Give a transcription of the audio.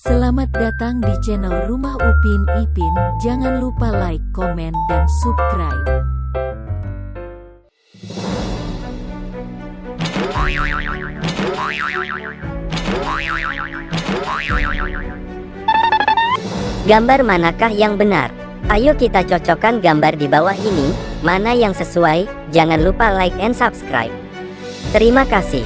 Selamat datang di channel Rumah Upin Ipin. Jangan lupa like, komen, dan subscribe. Gambar manakah yang benar? Ayo kita cocokkan gambar di bawah ini, mana yang sesuai. Jangan lupa like and subscribe. Terima kasih.